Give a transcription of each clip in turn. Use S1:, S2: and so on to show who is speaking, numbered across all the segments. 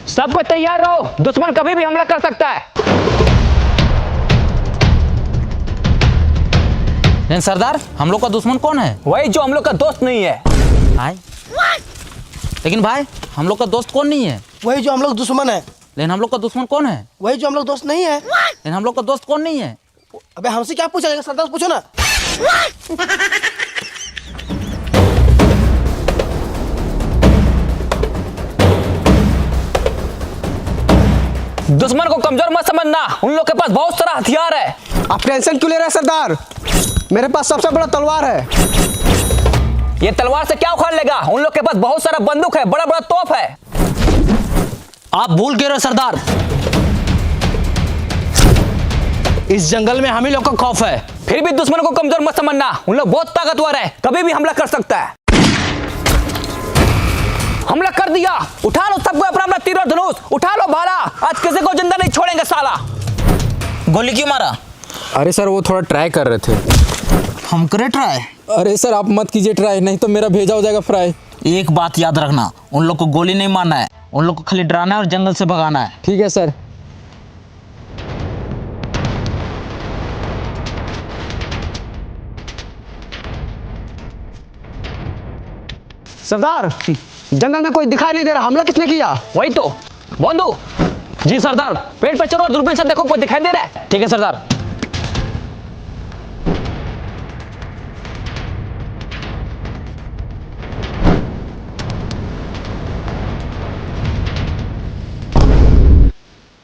S1: सब कोई तैयार रहो, दुश्मन कभी भी हमला कर सकता है।
S2: लेकिन सरदार, हम लोग का दुश्मन कौन है?
S1: वही जो हम लोग का दोस्त नहीं है।
S2: भाई, लेकिन भाई हम लोग का दोस्त कौन नहीं है?
S3: वही जो हम लोग दुश्मन है।
S2: लेकिन हम लोग का दुश्मन कौन है?
S3: वही जो हम लोग दोस्त नहीं है।
S2: लेकिन हम लोग का दोस्त कौन नहीं है?
S3: अबे हमसे क्या पूछा जाएगा, सरदार से पूछो ना।
S1: दुश्मन को कमजोर मत समझना, उन लोग के पास बहुत सारा हथियार है।
S3: आप टेंशन क्यों ले रहे हैं सरदार? मेरे पास सबसे बड़ा तलवार है।
S1: ये तलवार से क्या उखाड़ लेगा? उन लोग के पास बहुत सारा बंदूक है, बड़ा बड़ा तोप है।
S2: आप भूल गए रहे सरदार, इस जंगल में हम ही लोग का खौफ है।
S1: फिर भी दुश्मन को कमजोर मत समझना, उन लोग बहुत ताकतवर है, कभी भी हमला कर सकता है। हमला कर दिया, उठा लो सबको अपना अपना तीर और धनुष, उठा लो भाला, आज किसी को जिंदा नहीं छोड़ेंगे साला।
S2: गोली क्यों मारा?
S4: अरे सर वो थोड़ा ट्राई कर रहे थे।
S2: हम करे ट्राई?
S4: अरे सर आप मत कीजिए ट्राई, नहीं तो मेरा भेजा हो जाएगा फ्राई।
S2: एक बात याद रखना, उन लोग को गोली नहीं मारना है, उन लोग को खाली डराना है और जंगल से भगाना है।
S4: ठीक है सर।
S3: सरदार, जंगल में कोई दिखाई नहीं दे रहा, हमला किसने किया?
S1: वही तो बंधु जी। सरदार पेड़ पे चलो, दूरबीन से देखो कोई दिखाई दे रहा है।
S2: ठीक है सरदार।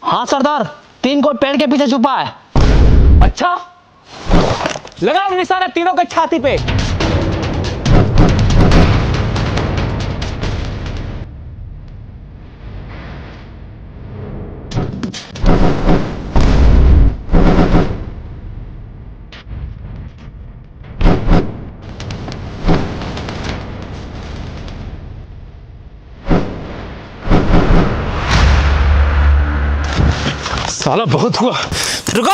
S1: हाँ सरदार, 3 कोट पेड़ के पीछे छुपा है। अच्छा, लगाओ निशाना तीनों के छाती पे।
S4: साला बहुत हुआ।
S2: रुको,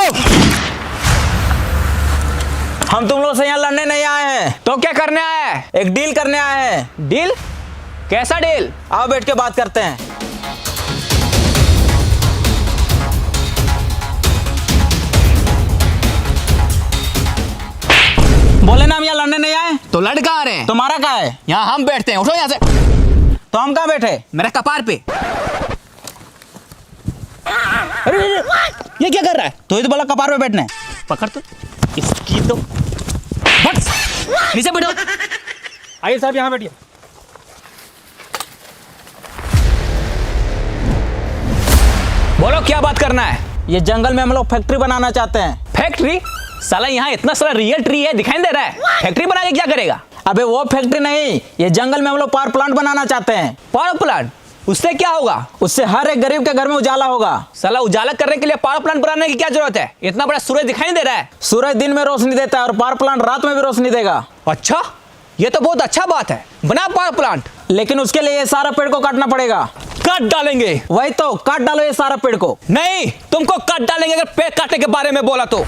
S2: हम तुम लोग से यहाँ लड़ने नहीं आए हैं,
S1: तो क्या करने आया है?
S2: एक डील करने आए हैं।
S1: डील? कैसा डील?
S2: आओ बैठ के बात करते हैं। बोले ना हम यहाँ लड़ने नहीं आए,
S1: तो लड़ कहाँ रहे हैं?
S2: तुम्हारा क्या है?
S1: यहाँ हम बैठते हैं, उठो यहाँ से।
S2: तो हम कहाँ बैठे?
S1: मेरे कपार पे।
S2: अरे ये क्या कर रहा है? तो ये तो बोला कपार पे बैठना है।
S1: पकड़ तो इसकी तो बस नीचे बैठो।
S4: आइए साहब यहाँ बैठिए।
S1: बोलो क्या बात करना है?
S2: ये जंगल में हम लोग फैक्ट्री बनाना चाहते हैं।
S1: फैक्ट्री? साला यहाँ इतना सारा रियल ट्री है, दिखाई दे रहा है। फैक्ट्री बना के क्या करेगा?
S2: अबे वो फैक्ट्री नहीं, ये जंगल में हम लोग पावर प्लांट बनाना चाहते हैं।
S1: Power plant? उससे क्या होगा?
S2: उससे हर एक गरीब के घर में उजाला होगा।
S1: साला उजाला करने के लिए पावर प्लांट बनाने की क्या जरूरत है? इतना बड़ा सूरज दिखाई दे रहा है।
S2: सूरज दिन में रोशनी देता है और पावर प्लांट रात में भी रोशनी देगा।
S1: अच्छा, ये तो बहुत अच्छा बात है, बना पावर प्लांट।
S2: लेकिन उसके लिए ये सारा पेड़ को काटना पड़ेगा।
S1: काट डालेंगे?
S2: वही तो, काट डालो ये सारा पेड़ को।
S1: नहीं, तुमको काट डालेंगे अगर पेड़ काटने के बारे में बोला तो।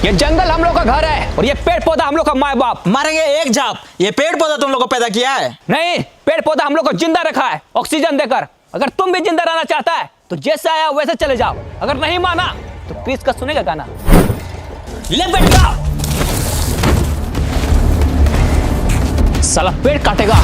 S1: ये जंगल हम लोग का घर है और ये पेड़ पौधा हम लोग का माँ बाप।
S2: मारेंगे एक झाप। ये पेड़ पौधा तुम लोग को पैदा किया है?
S1: नहीं, पेड़ पौधा हम लोग को जिंदा रखा है ऑक्सीजन देकर। अगर तुम भी जिंदा रहना चाहता है तो जैसे आया वैसे चले जाओ, अगर नहीं माना तो क्रिस का सुनेगा गाना। ले बेटा, साला पेड़ काटेगा।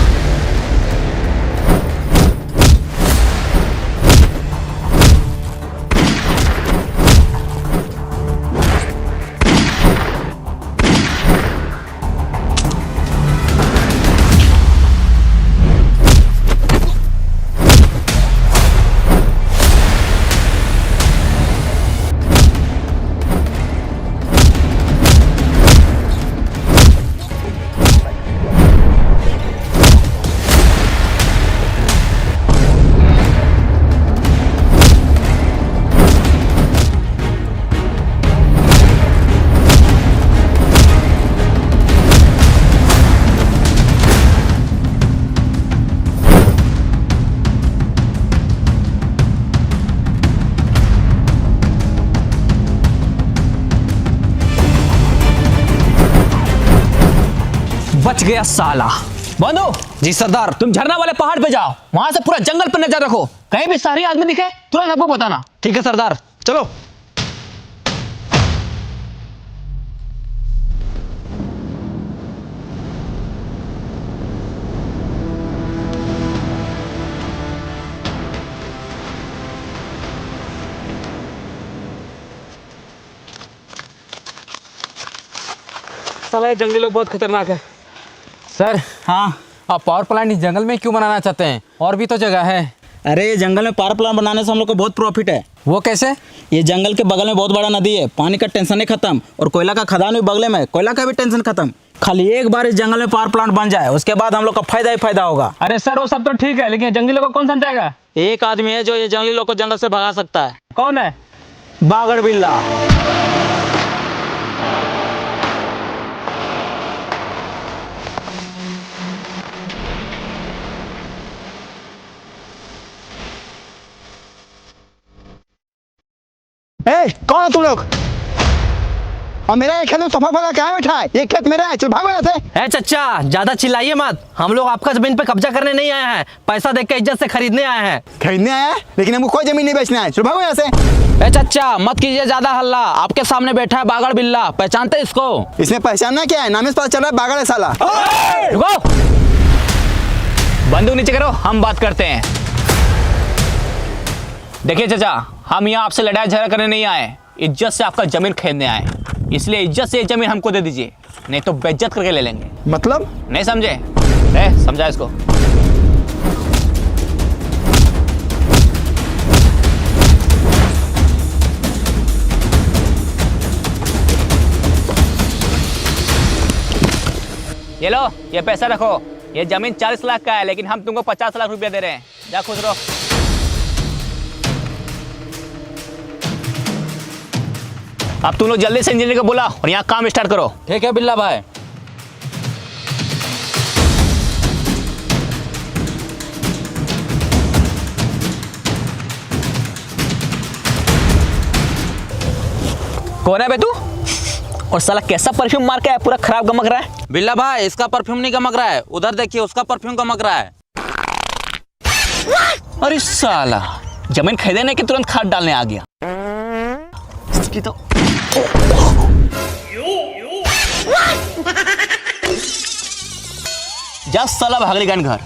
S1: बच गया साला। बंधु
S2: जी सरदार।
S1: तुम झरना वाले पहाड़ पे जाओ, वहां से पूरा जंगल पर नजर रखो। कहीं भी सारी आदमी दिखे तुरंत आपको बताना।
S3: ठीक है सरदार, चलो।
S4: साला ये जंगली लोग बहुत खतरनाक है। सर
S2: हाँ,
S4: आप पावर प्लांट इस जंगल में क्यों बनाना चाहते हैं? और भी तो जगह है।
S2: अरे ये जंगल में पावर प्लांट बनाने से हम लोग को बहुत प्रॉफिट है।
S4: वो कैसे?
S2: ये जंगल के बगल में बहुत बड़ा नदी है, पानी का टेंशन ही खत्म, और कोयला का खदान भी बगल में, कोयला का भी टेंशन खत्म। खाली एक बार इस जंगल में पावर प्लांट बन जाए, उसके बाद हम लोग का फायदा ही फायदा होगा।
S4: अरे सर वो सब तो ठीक है, लेकिन जंगली लोग को कौन समझाएगा?
S2: एक आदमी है जो ये जंगली लोग को जंगल से भगा सकता है।
S4: कौन है?
S2: बागड़ बिल्ला।
S3: ए, कौन है तुम लोग? और मेरा एक खेत में सोफा फगा क्या बैठा है? ये खेत मेरा है, चल भागो यहाँ से।
S1: ए चच्चा, ज्यादा चिल्लाइए मत। हम लोग आपका जमीन पे कब्जा करने नहीं आए हैं, पैसा देख के इज्जत से खरीदने आए हैं।
S3: खरीदने आया है, लेकिन हमको कोई जमीन नहीं बेचना है, चल भागो यहाँ से।
S1: ए चच्चा, मत कीजिए ज्यादा हल्ला। आपके सामने बैठा है बागड़ बिल्ला, पहचानते इसको?
S3: इसमें पहचानना क्या है? नाम से पता चल रहा है बागड़ है साला।
S1: रुको, बंदूक नीचे करो, हम बात करते हैं। देखिए चाचा, हम यहाँ आपसे लड़ाई झगड़ा करने नहीं आए, इज्जत से आपका जमीन खरीदने आए। इसलिए इज्जत से ये जमीन हमको दे दीजिए, नहीं तो बेइज्जत करके ले लेंगे।
S3: मतलब?
S1: नहीं समझे? समझा इसको। ये लो, ये पैसा रखो। ये जमीन 40 लाख का है, लेकिन हम तुमको 50 लाख रुपया दे रहे हैं। जा खुश रहो। अब तुम लोग जल्दी से इंजीनियर को बुला और यहाँ काम स्टार्ट करो।
S4: ठीक है बिल्ला भाई।
S1: कौन है बे तू? और साला कैसा परफ्यूम मार के है, पूरा खराब गमक रहा है।
S2: बिल्ला भाई, इसका परफ्यूम नहीं गमक रहा है, उधर देखिए उसका परफ्यूम गमक रहा है।
S1: अरे साला, जमीन खरीदने के तुरंत खाद डालने आ गया। इसकी तो जा साला भागलीगंज घर।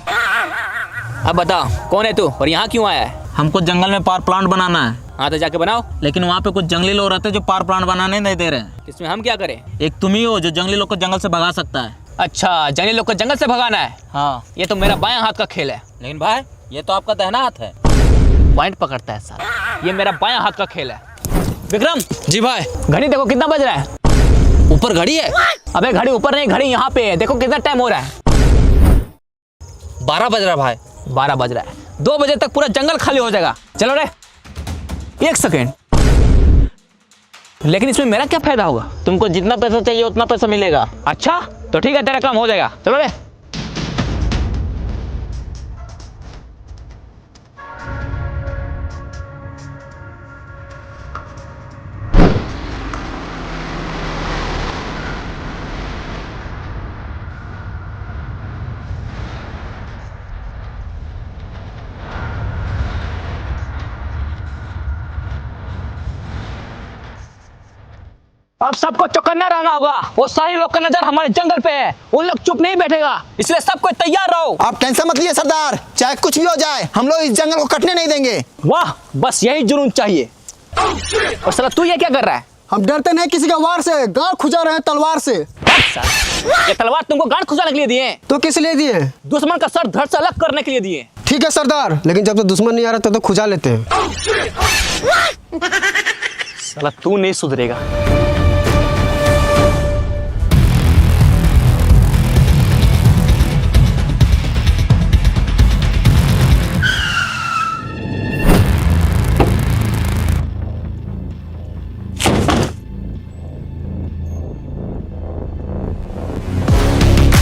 S1: अब बता, कौन है तू और यहाँ क्यों आया है?
S2: हमको जंगल में पावर प्लांट बनाना है।
S1: हाँ तो जाके बनाओ।
S2: लेकिन वहाँ पे कुछ जंगली लोग रहते हैं जो पावर प्लांट बनाने नहीं दे रहे हैं।
S1: इसमें हम क्या करें?
S2: एक तुम ही हो जो जंगली लोग को जंगल से भगा सकता है।
S1: अच्छा, जंगली लोग को जंगल से भगाना है।
S2: हाँ,
S1: ये तो मेरा बायां हाथ का खेल है।
S2: लेकिन भाई ये तो आपका दाहिना हाथ है।
S1: पॉइंट पकड़ता है साला। ये मेरा बायां हाथ का खेल है। विक्रम
S4: जी भाई।
S1: घड़ी देखो कितना बज रहा है।
S4: ऊपर घड़ी है?
S1: अबे घड़ी ऊपर नहीं, घड़ी यहाँ पे है। देखो कितना टाइम हो रहा है।
S4: 12 बज रहा भाई।
S1: 12 बज रहा है। 2 बजे तक पूरा जंगल खाली हो जाएगा। चलो रे, 1 सेकेंड। लेकिन इसमें मेरा क्या फायदा होगा?
S2: तुमको जितना पैसा चाहिए उतना पैसा मिलेगा।
S1: अच्छा तो ठीक है, तेरा काम हो जाएगा। चलो रे। अब सबको चौकन्ना रहना होगा। वो सारे लोग का नजर हमारे जंगल पे है, उन लोग चुप नहीं बैठेगा, इसलिए सबको तैयार रहो।
S3: आप टेंशन मत लीजिए सरदार, चाहे कुछ भी हो जाए हम लोग इस जंगल को कटने नहीं देंगे।
S1: वाह, बस यही जुनून चाहिए। और साला तू ये क्या कर रहा है?
S3: हम डरते नहीं किसी का वार से, गांड खुजा रहे हैं तलवार से।
S1: ये तलवार तुमको गांड खुजाने के लिए दिए हैं?
S3: तो किस लिए दिए?
S1: दुश्मन का सर धड़ से अलग करने के लिए दिए।
S3: ठीक है सरदार, लेकिन जब तक दुश्मन नहीं आ रहा तब तो खुजा लेते हैं।
S1: साला तू नहीं सुधरेगा।